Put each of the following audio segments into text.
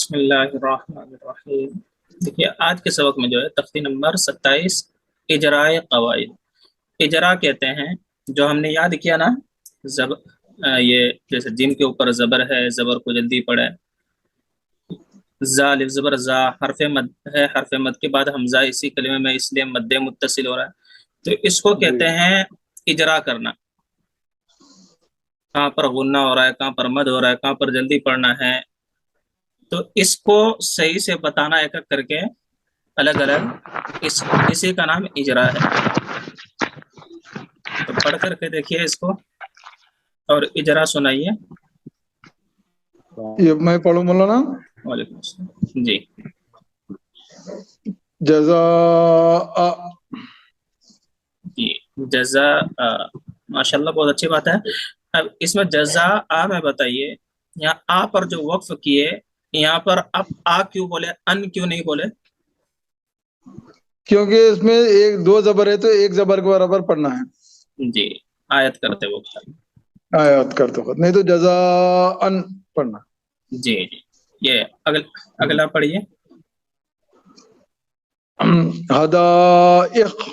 بسم اللہ الرحمن الرحیم۔ دیکھیے آج کے سبق میں جو ہے تختی نمبر 27 اجرائے قواعد۔ اجرا کہتے ہیں جو ہم نے یاد کیا نا، یہ جیسے جن کے اوپر زبر ہے، زبر کو جلدی پڑھے، زا الف زبر زا، حرف مد ہے، حرف مد کے بعد حمزہ اسی کلمے میں، اس لیے مد متصل ہو رہا ہے، تو اس کو کہتے ہیں اجرا کرنا۔ کہاں پر غنہ ہو رہا ہے، کہاں پر مد ہو رہا ہے، کہاں پر جلدی پڑھنا ہے، تو اس کو صحیح سے بتانا ایک ایک کر کے الگ الگ، اسی کا نام اجرا ہے۔ تو پڑھ کر کے دیکھیے اس کو اور اجرا سنائیے۔ یہ میں پڑھوں مولانا؟ وعلیکم السلام جی۔ جزاء، جی جزا، ماشاء اللہ بہت اچھی بات ہے۔ اب اس میں جزا میں بتائیے، یہاں آ پر جو وقف کیے، یہاں پر اب آ کیوں بولے، ان کیوں نہیں بولے؟ کیونکہ اس میں ایک دو زبر ہے تو ایک زبر کے برابر پڑھنا ہے، جی آیت کرتے وقت۔ آیات کرتے وقت، نہیں تو جزاء پڑھنا۔ جی جی، یہ اگلا پڑھیے۔ حدائق،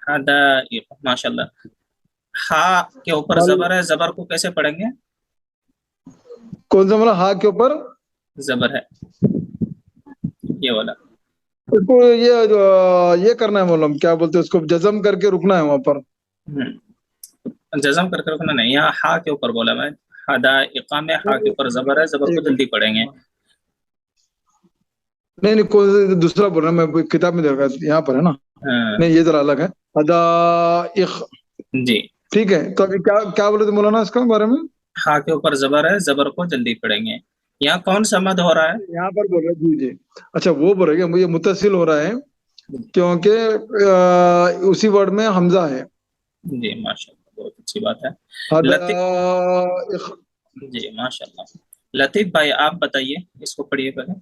حدائق، ماشاء اللہ۔ ہا کے اوپر زبر ہے، زبر کو کیسے پڑھیں گے؟ کون سا مولانا؟ ہا کے اوپر زبر ہے یہ والا۔ اس کو یہ کرنا ہے مولانا، کیا بولتے ہیں اس کو، جزم کر کے رکنا ہے وہاں پر۔ جزم کر کے رکھنا نہیں، یہاں ہا کے اوپر بولا میں، حدائق میں ہا کے اوپر زبر ہے، زبر کو جلدی پڑھیں گے۔ نہیں کوئی دوسرا بول رہا میں، کتاب میں دیکھ رہا یہاں پر ہے نا، نہیں یہ ذرا الگ ہے، حدائق۔ جی ٹھیک ہے، تو ابھی کیا بولے تھے مولانا اس کا بارے میں؟ ہا کے اوپر زبر ہے، زبر کو جلدی پڑھیں گے۔ یہاں کون سا مد ہو رہا ہے؟ یہاں پر بول رہے جی جی، اچھا وہ بول رہے کہ مجھے متصل ہو رہا ہے کیونکہ اسی ورڈ میں حمزہ ہے۔ جی ماشاء اللہ بہت اچھی بات ہے۔ حدائق، جی ماشاء اللہ۔ لطیف بھائی آپ بتائیے، اس کو پڑھیے پہلے۔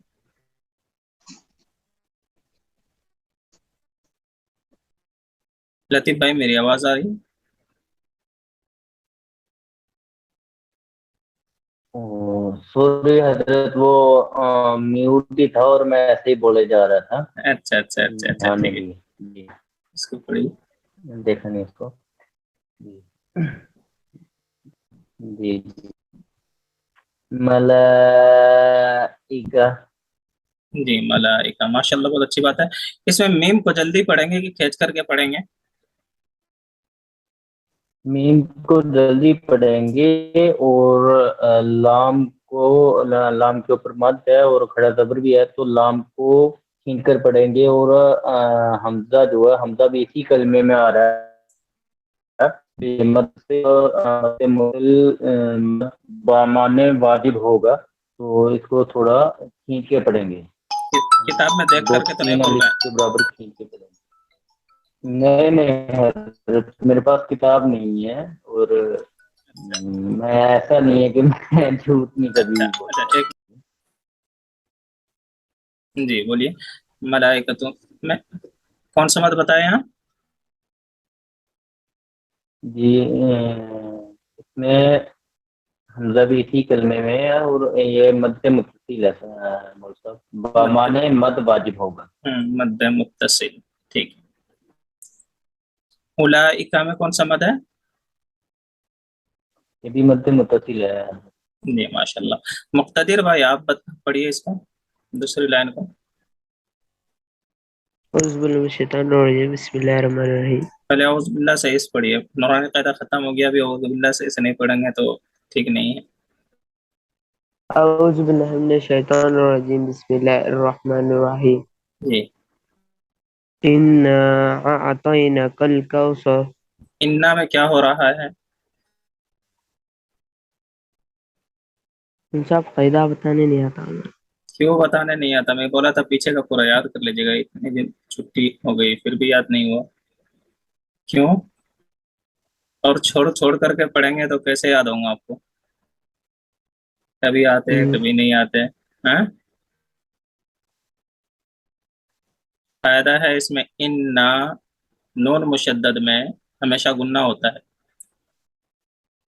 لطیف بھائی میری آواز آ رہی ہے؟ سوری حضرت، وہ میوٹ بھی تھا اور میں ایسے ہی بولے جا رہا تھا۔ اچھا اچھا اچھا اچھا، دھیان ٹھیک نہیں ہے، دی جی، اس کو پڑھیے۔ دیکھا نہیں اس کو جی جی جی۔ ملائکہ، جی ملائکہ، ماشاء اللہ بہت اچھی بات ہے۔ اس میں میم کو جلدی پڑھیں گے کہ کھینچ کر کے پڑھیں گے؟ میم کو جلدی پڑھیں گے، اور لام لام کے اوپر مد ہے اور کھڑا زبر بھی ہے، تو لام کو کھینچ کر پڑھیں گے، اور حمزہ جو ہے، حمزہ بھی اسی کلمے میں آ رہا ہے، مد سے بانے واجب ہوگا، تو اس کو تھوڑا کھینچ کے پڑھیں گے، کتاب میں دیکھ دو کر کے تو نہیں تین بول الف رہے کے برابر کھینچ کے پڑھیں گے۔ نہیں حضرت، میرے پاس کتاب نہیں ہے، اور میں ایسا نہیں ہے کہ میں جھوٹ نہیں ہیں؟ کبھی اچھا بھی اچھا، بولتا ہوں۔ جی بولیے۔ ملائکہ میں کون سا مد بتایا یہاں؟ جی اس میں حمزہ بھی اسی کلمے میں ہے، اور یہ مد متصل ہے مول صاحب، بمانے مد واجب ہوگا۔ مد متصل، ٹھیک ہے۔ اولئک میں کون سا مد ہے؟ یہ بھی مد متصل ہے۔ جی ماشاء اللہ۔ مقتدر بھائی آپ پڑھیے اس کو، دوسری لائن کو۔ اعوذ باللہ من الشیطان الرجیم، بسم اللہ الرحمن الرحیم۔ پہلے اعوذ باللہ سے اس پڑھیے، نورانی قاعدہ ختم ہو گیا، ابھی اعوذ باللہ سے اس نہیں پڑھیں گے تو ٹھیک نہیں ہے۔ اعوذ باللہ من الشیطان الرجیم، بسم اللہ الرحمن الرحیم۔ جی انا اعطیناک الکوثر۔ انا میں کیا ہو رہا ہے؟ صاحب قاعدہ بتانے نہیں آتا ہمیں۔ کیوں بتانے نہیں آتا؟ میں بولا تھا پیچھے کا پورا یاد کر لیجیے گا، اتنے دن چھٹی ہو گئی پھر بھی یاد نہیں ہوا، کیوں؟ اور چھوڑ چھوڑ کر کے پڑھیں گے تو کیسے یاد ہوں گا آپ کو؟ کبھی آتے کبھی نہیں آتے، ہاں؟ فائدہ ہے اس میں، انا نون مشدد میں ہمیشہ گننا ہوتا ہے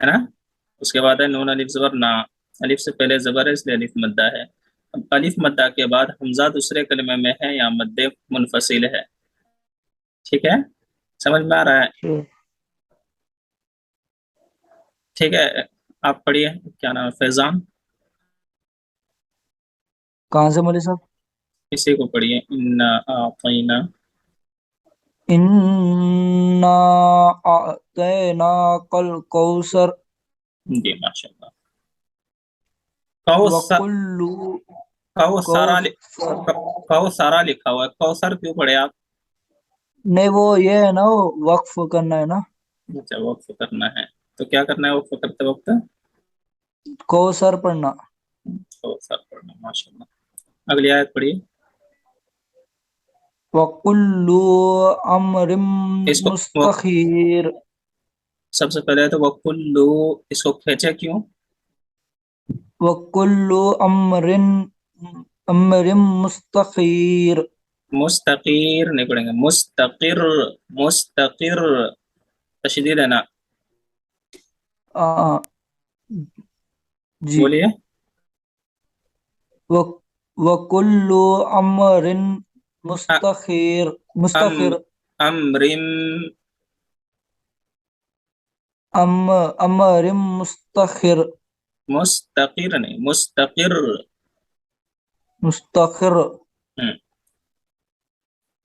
نا؟ اس کے بعد ہے نون الف زبر نا، الف سے پہلے زبر ہے اس لیے الف مدہ ہے، الف مدہ کے بعد حمزہ دوسرے کلمے میں ہے یا مد منفصل ہے. ٹھیک ہے, سمجھ میں آ رہا ہے؟ ٹھیک ہے, آپ پڑھیے. کیا نام ہے؟ فیضان. کہاں سے مولوی صاحب؟ اسی کو پڑھیے. انا اعطینا. انا اعطیناک الکوثر جی ماشاء اللہ. کوثر وکلو کوثرا کوثر. کوثرا لکھا ہوا ہے, کوثر کیوں پڑھے آپ؟ نہیں وہ یہ ہے نا, وہ وقف کرنا ہے نا. اچھا, وقف کرنا ہے. تو کیا کرنا ہے وقف کرتے وقت؟ کوثر پڑھنا. کوثر پڑھنا. ماشاء اللہ. اگلی آیت پڑھیے. وکلو امر اس کو مستخیر. سب سے پہلے تو وکلو, اس کو کھینچے کیوں؟ وکلو امر مستخیر. مستقیر نہیں پڑھیں گے, مستقر. مستقر تشدید ہے نا. جی. بولیے. وکلو امر مستخیر. ام مستخر. امرم. امر مستخر. مستقر نہیں, مستقر. مستخر.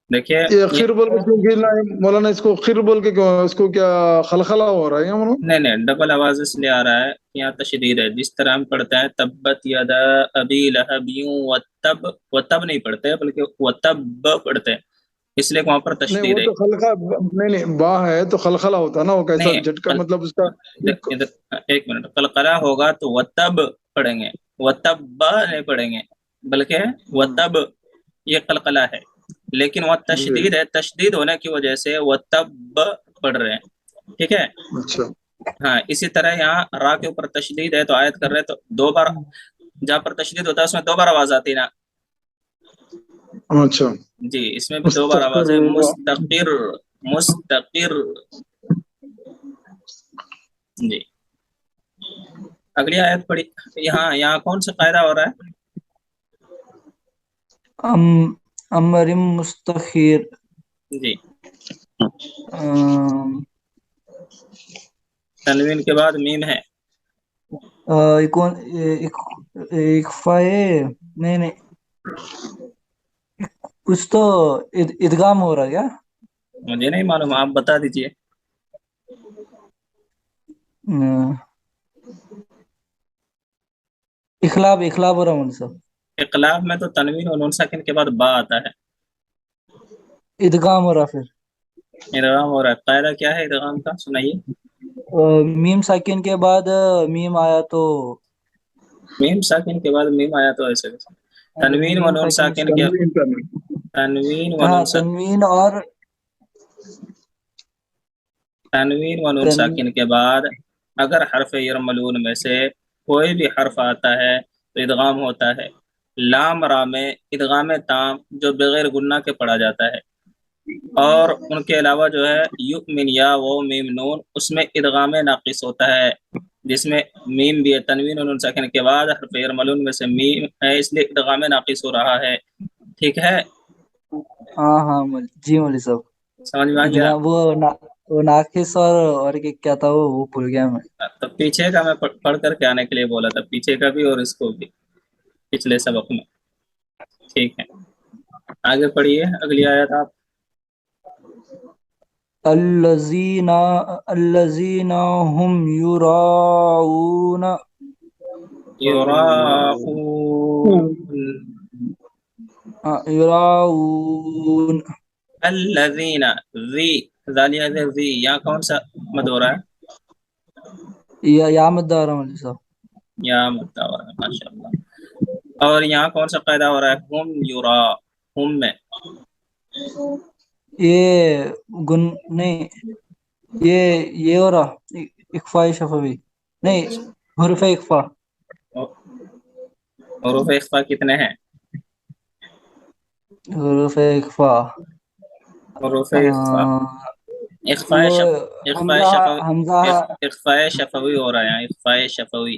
دیکھیے یہ خیر بول کے کیوں کھیلنا ہے مولانا؟ اس کو خیر بول کے کیوں, اس کو کیا خلخلہ ہو رہا ہے یا مولانا؟ نہیں, ڈبل آواز اس لیے آ رہا ہے کہ یہاں تشدید ہے. جس طرح ہم پڑھتے ہیں تبت یدا ابی لہب یوں وتب, وتب نہیں پڑھتے بلکہ وتب پڑھتے ہیں, اس لیے وہاں پر نہیں تشدید وہ ہے. تو خلخلہ, نہیں با ہے تو خلخلہ ہوتا ہے نا, وہ کیسا نہیں, جھٹکا مطلب اس کا. ایک منٹ, قلقلہ ہوگا تو وتب پڑھیں گے, وتب نہیں پڑھیں گے بلکہ وتب, یہ قلقلہ ہے. لیکن وہ تشدید ہے, تشدید ہونے کی وجہ سے وتب پڑھ رہے ہیں. ٹھیک ہے. اچھا ہاں, اسی طرح یہاں را کے اوپر تشدید ہے تو آیت کر رہے تو دو بار جہاں پر تشدید ہوتا ہے اس میں دو بار آواز آتی ہے نا. اچھا. جی, اس میں بھی دو بار آواز ہے. مستقر. مستقر. جی. اگلی آیت پڑھی. یہاں کون سا قاعدہ ہو رہا ہے؟ امر مستخیر. جی. ام، تنوین کے بعد میم ہے. اکفا ہے. نہیں کچھ تو ادغام ہو رہا ہے کیا؟ مجھے نہیں معلوم, آپ بتا دیجئے. اخلاب ہو رہا ہے صاحب. اقلاب میں تو تنوین اور نون ساکن کے بعد با آتا ہے. ادغام ہو رہا. پھر ادغام ہو رہا ہے. قاعدہ کیا ہے ادغام کا, سنائیے. میم ساکن کے بعد میم آیا تو میم ساکن کے بعد میم آیا تو ایسے تنوین و میم نون ساکن ساکن کے تنوین و ہاں نون ساکن تنوین اور تنوین و نون ساکن کے بعد اگر حرف یرملون میں سے کوئی بھی حرف آتا ہے تو ادغام ہوتا ہے. لام را میں ادغام تام جو بغیر گنہ کے پڑھا جاتا ہے, اور ان کے علاوہ جو ہے یؤمن یا و میم نون, اس میں ادغام ناقص ہوتا ہے جس میں میم بھی ہے. تنوین و نون ساکن کے بعد حرف یرملون میں سے میم ہے, اس لیے ادغام ناقص ہو رہا ہے. ٹھیک ہے, ہاں جی مولوی صاحب. سمجھ میں آ گیا؟ ادغام وہ ناقص اور کیا تھا وہ بھول گیا میں. تو پیچھے کا میں پڑھ کر کے آنے کے لیے بولا تھا, پیچھے کا بھی اور اس کو بھی پچھلے سبق میں. ٹھیک ہے, آگے پڑھیے اگلی آیت آپ. الذین هم یراؤون. یراؤون. الذین ذی ذالیہ ذی, یہاں کون سا مد ہو رہا ہے؟ یا مدار مولوی صاحب. یا مد ہو رہا ہے. ماشاء اللہ. اور یہاں کون سا قاعدہ ہو رہا ہے؟ ہم یرا, ہم میں یہ نہیں یہ ہو رہا اکفا شفوی. نہیں حروف اکفا. حروف اخفا کتنے ہیں؟ حروف اکفا حروف اخفا اخفاء وہ اخفاء حمزہ شفوی, حمزہ اخفاء شفوی ہو رہا ہے. اخفاء شفوی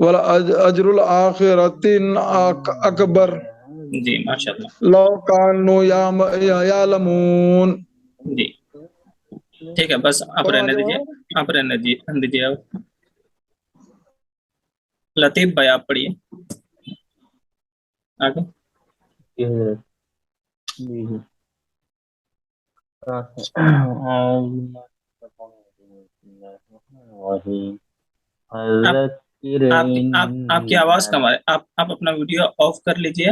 ولا اجر الاخرۃ اکبر جی ماشاء اللہ. لو کانوا یعلمون. جی ٹھیک ہے، بس آپ پڑھو رہنے آگے دیجیے، مولانا. آپ رہنے دیجیے آپ. لطیف بھائی آپ پڑھیے آگے. جی حضرت. جی جی. آپ آپ کی آواز کم آئے، آپ اپنا ویڈیو آف کر لیجیے.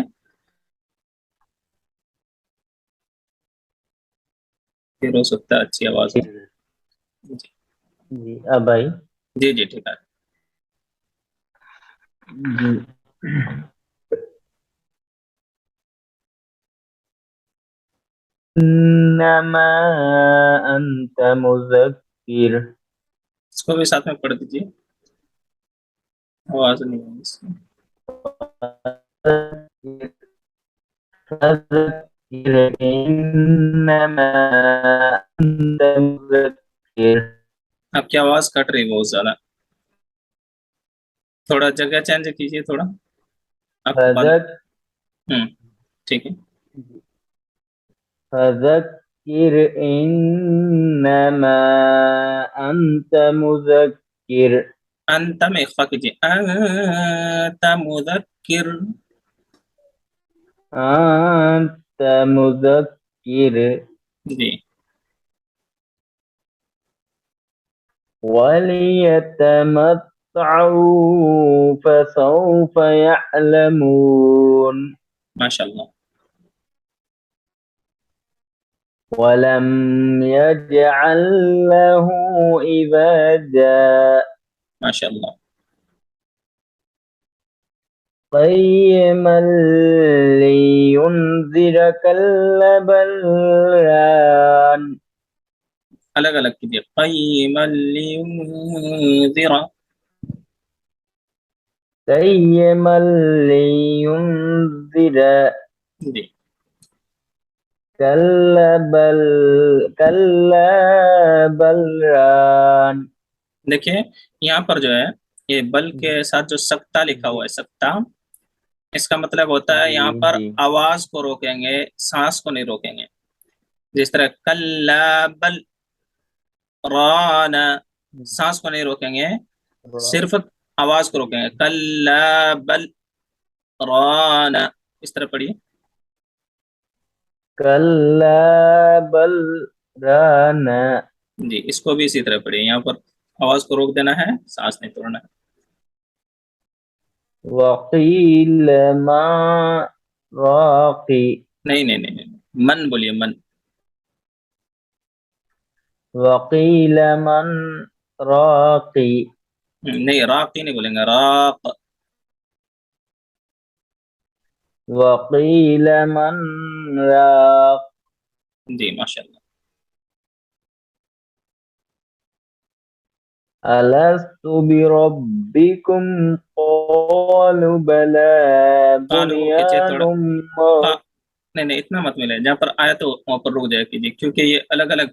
پھر ہو سکتا ہے اچھی آواز ہو. جی جی اب آئی. جی جی ٹھیک ہے. جی. انما انت مذکر. اس کو بھی ساتھ میں پڑھ دیجیے، آواز نہیں ہے اس میں. فذکر انما انت مذکر. آپ کی آواز کٹ رہی بہت زیادہ، تھوڑا جگہ چینج کیجیے تھوڑا آپ کے پاس. ٹھیک ہے. فذکر انما انت مذکر. انت میں اخفا کیجیے، انت مذکر. انت مذکر. جی وَلِيَتَمَتَّعُوا فَسَوْفَ يَعْلَمُونَ. ماشاء اللہ. وَلَمْ يَجْعَلْ لَهُ عِوَجًا. ماشاء اللہ. قَيِّمًا لِيُنذِرَ كَلَّبًا الْآن. الگ الگ کیجیے، قیما لینذر. قَيِّمًا لِيُنذِرَ جی كَلَّا بَلْ رَانَ. دیکھیے یہاں پر جو ہے یہ بل کے ساتھ جو سکتہ لکھا ہوا ہے، سکتہ، اس کا مطلب ہوتا ہے یہاں پر جی آواز کو روکیں گے، سانس کو نہیں روکیں گے. جس طرح کلا بل ران، سانس کو نہیں روکیں گے، صرف آواز کو روکیں گے. کلا بل ران، اس طرح پڑھیے. كَلَّا بَلْ رَانَ. جی اس کو بھی اسی طرح پڑھیے، یہاں پر آواز کو روک دینا ہے، سانس نہیں توڑنا ہے. وَقِيلَ مَا رَاقٍ. نہیں نہیں نہیں نہیں، من بولیے، من. وَقِيلَ مَنْ رَاقٍ. نہیں راقی نہیں بولیں گے، راق. وَقِيلَ مَنْ رَاقٍ. جی ماشاء اللہ. أَلَسْتُ بِرَبِّكُمْ قَالُوا بَلَى قالوا کھینچے بُنْيَانٌ تھوڑا. نہیں نہیں اتنا مت ملے، جہاں پر آیا تو وہاں پر رک جائے کیجیے، کیونکہ یہ الگ الگ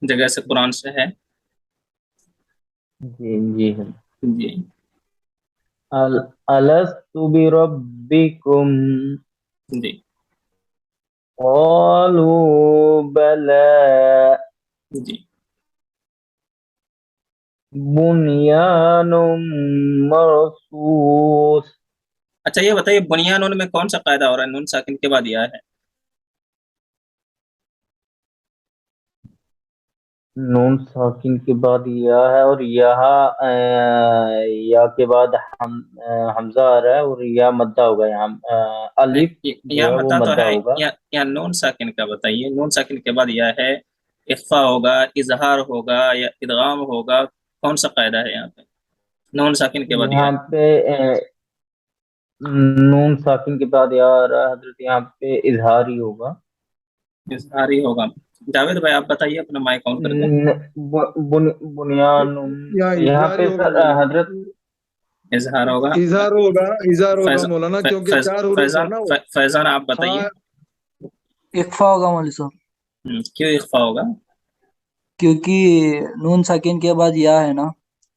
جگہ سے قرآن سے ہے. جی جی أَلَسْتُ بِرَبِّكُمْ جی قَالُوا بَلَى جی بُنْيَانٌ مَرْصُوصٌ. اچھا یہ بتائیے بنیان میں کون سا قاعدہ ہو رہا ہے نون ساکن کے بعد یا ہے؟ نون ساکن کے بعد یا ہے، اور یہاں یا کے بعد حمزہ آ رہا ہے، اور یا مدہ ہوگا. یہاں الف جو یا ہے وہ مدہ تو مدہ ہے، ہوگا. یا نون ساکن کا بتائیے، نون ساکن کے بعد یا ہے، اخفا ہوگا، اظہار ہوگا یا ادغام ہوگا، کون سا قاعدہ ہے یہاں پہ نون ساکن کے بعد یا یہاں ہے؟ پہ نون ساکن کے بعد یا آ رہا ہے حضرت، یہاں پہ اظہار ہی ہوگا. اظہار ہی ہوگا. جاوید بھائی آپ بتائیے اپنا مائک آن کر کے. بنیان یہاں اظہار پہ ہی ہوگا سر مولانا. حضرت. اظہار ہوگا. اظہار ہوگا مولانا، کیونکہ 4 حروف ہے نا وہ. فیضان آپ بتائیے. ہاں اخفا ہوگا مولوی صاحب، کیوں اخفا ہوگا؟ کیونکہ نون ساکن کے بعد یا ہے نا.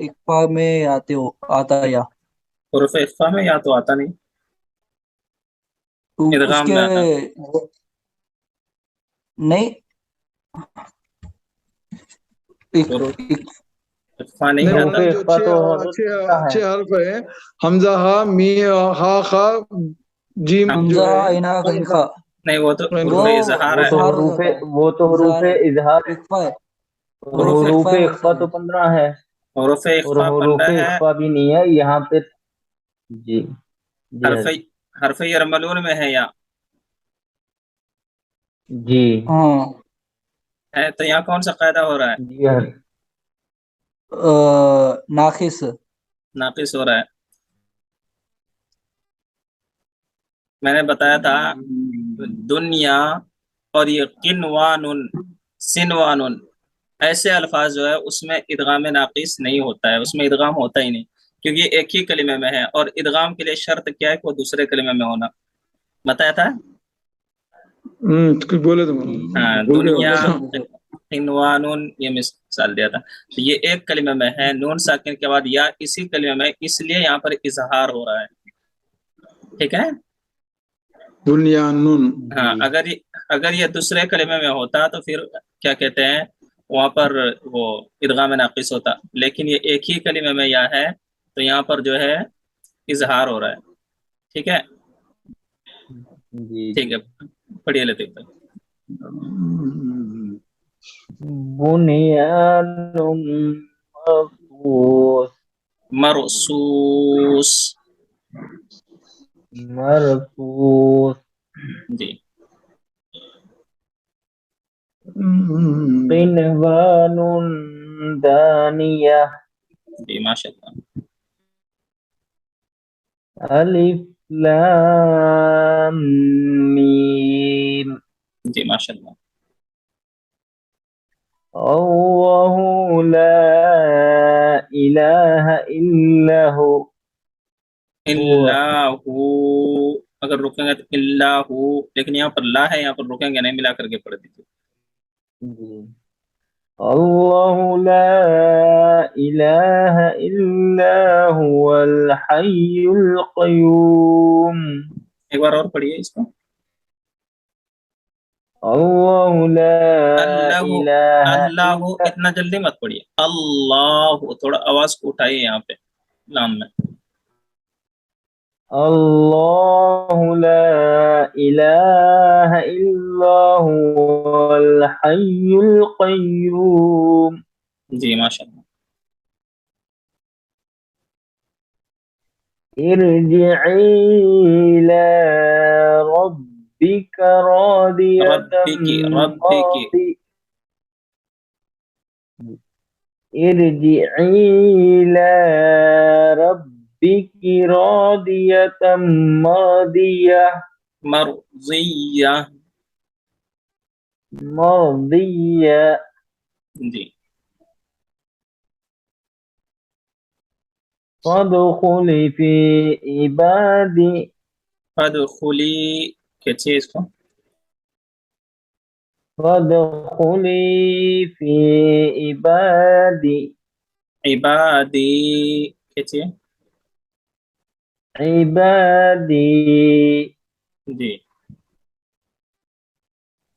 اقفا میں آتا یا حروف اخفا میں یا تو آتا نہیں، اس ادغام کے میں آتا، نہیں حروف اق- اخفا نہیں نہیں حروف آتا۔ مولانا، جو اخفا تو حضرت ہوتا ہے. چھ حرف ہے، حمزہ ہا می ہا خا جیم ہم جو حمزہ ہے، عین غین الفا خا، نہیں، وہ تو وہ حروف اظہار وہ ہے۔ تو اظہار ہو حروف جاتا ہے، وہ تو حروف اظہار ہے، اظہار، اقفا ہے، حروف حروف اقفا ہے اخفا مقصد تو ہے۔ 15 ہے، حروف اور اخفا حروف 15 ہے، اخفا بھی نہیں ہے یہاں پہ. جی جی حرف حضرت. حرف یرملون میں ہے یا جی ہاں ہے، تو یہاں کون سا قاعدہ ہو رہا ہے؟ جی حضرت. ناقص، ناقص ہو رہا ہے۔ میں نے بتایا تھا دنیا اور یہ قنوان، سنوان، ایسے الفاظ جو ہے اس میں ادغام ناقص نہیں ہوتا ہے، اس میں ادغام ہوتا ہی نہیں، کیونکہ یہ ایک ہی کلمے میں ہے، اور ادغام کے لیے شرط کیا ہے کہ وہ دوسرے کلمے میں ہونا، بتایا تھا۔ کچھ بولے تو جی ہاں، بھول گیا دنیا، مولانا۔ قنوان، یہ مثال دیا تھا، تو یہ ایک کلمے میں ہے، نون ساکن کے بعد یا اسی کلمے میں، اس لیے یہاں پر اظہار ہو رہا ہے، ٹھیک ہے۔ دنیا نون، ہاں، جی اگر یہ دوسرے کلمے میں ہوتا تو پھر کیا کہتے ہیں، وہاں پر وہ ادغام ناقص ہوتا، لیکن یہ ایک ہی کلمے میں یا ہے، تو یہاں پر جو ہے اظہار ہو رہا ہے، ٹھیک ہے۔ جی ٹھیک جی. ہے، پڑھیے لطیف بھائی۔ بنيان مرصوص مرصوص، مرصوص جی قنوان دانية جی، ماشاء اللہ، ألف لام ميم. جی ماشاء اللہ، الله لا إله إلا هو. اللہ اگر رکیں گے تو اللہ، لیکن یہاں پر لا ہے، یہاں پر رکیں گے نہیں، ملا کر کے پڑھ دیجیے۔ جی. الله لا إله إلا هو الحي القيوم. ایک بار اور پڑھیے اس کو۔ الله لا اللہ، إله اللہ، إلا اتنا جلدی مت پڑھیے، اللہ، تھوڑا آواز کو اٹھائیے یہاں پہ لام میں۔ الله لا إله إلا هو الحي القيوم. جی ماشاء اللہ، ارجعي إلى ربك راضية ربی کی ارجعي إلى ربك راضية مرضية مرضیہ، مرضية. جی فادخلي في عبادي. ادخلی، کھینچیے اس کو، فادخلي في عبادي. عبادی، کھینچیے، عبادي. جی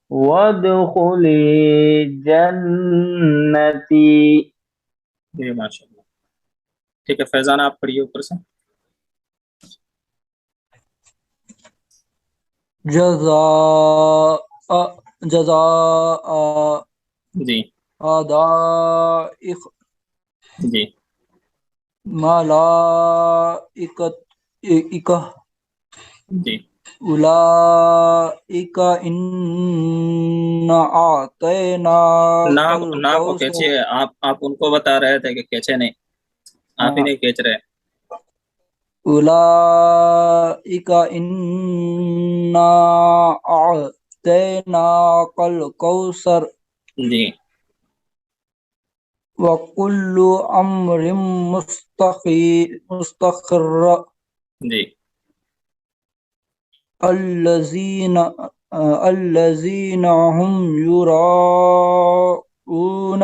وادخلي جنتي. جی ماشاء اللہ، ٹھیک ہے، فیضان آپ پڑھیے اوپر سے۔ جزاء، جزاء جی ادائق جی ملائکت اکہ جی اولئک ان اعطینا نا نا کو الکوثر۔ کھینچیے، آپ ان کو بتا رہے تھے کہ کھینچے نہیں، آپ ہی ہاں، نہیں کھینچ رہے۔ اولئک انا اعطیناک الکوثر جی وکل امر مستقر جی الذین هم یراؤون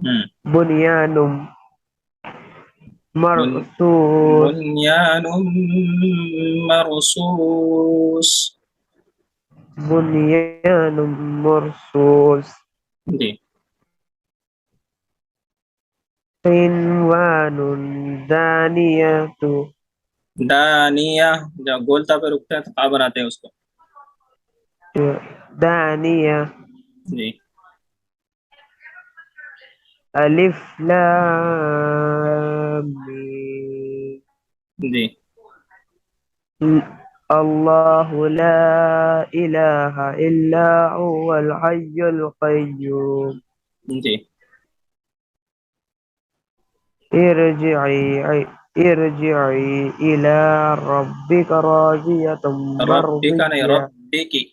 بنيان بن- مرصوص بنيان مرصوص. بنيان مرصوص جی. قنوان دانية دانیہ، جب گولتا پہ رکتے ہیں تو کہاں بناتے ہیں اس کو؟ دانية جی. ألف لام ميم. جی. الله لا إله إلا هو الحي القيوم جی. ارجعي إلى ربك راضية ربی کا نہیں، مرضية ربی کی.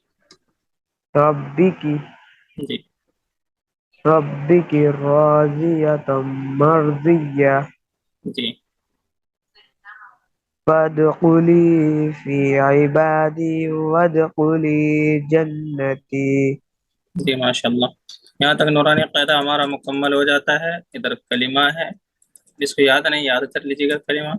ربك جی. ربك راضية مرضية جی. فادخلي في عبادي وادخلي جنتي. جی ماشاء اللہ. یہاں تک نورانی قاعدہ ہمارا مکمل ہو جاتا ہے. ادھر کلمہ ہے، جس کو یاد نہیں یاد کر لیجیے گا کلمہ.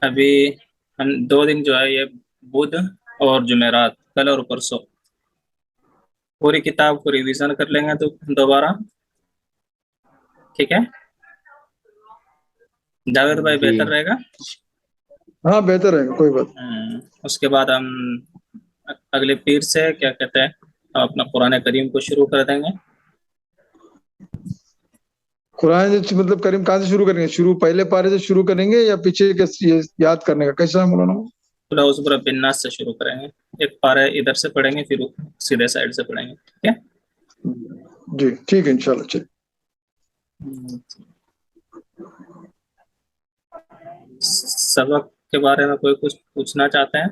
ابھی ہم 2 دن جو ہے یہ بدھ اور جمعرات، کل اور پرسوں پوری کتاب کو ریویژن کر لیں گے تو دوبارہ. ٹھیک ہے جاوید بھائی، جی بہتر رہے گا. ہاں بہتر ہے، کوئی بات. اس کے بعد ہم اگلے پیر سے کیا کہتے ہیں ہم اپنا قرآن کریم کو شروع کر دیں گے. قرآن مطلب کریم کہاں سے شروع کریں گے؟ شروع پہلے پارے سے شروع کریں گے یا پیچھے کے یاد کرنے کا کیسا ہے مولانا؟ قل اعوذ برب الناس سے شروع کریں گے. ایک پارے ادھر سے پڑھیں گے، پھر سیدھے سائڈ سے پڑھیں گے. ٹھیک ہے. جی ٹھیک ہے انشاءاللہ. چلیے سبق کے بارے میں کوئی کچھ پوچھنا چاہتے ہیں؟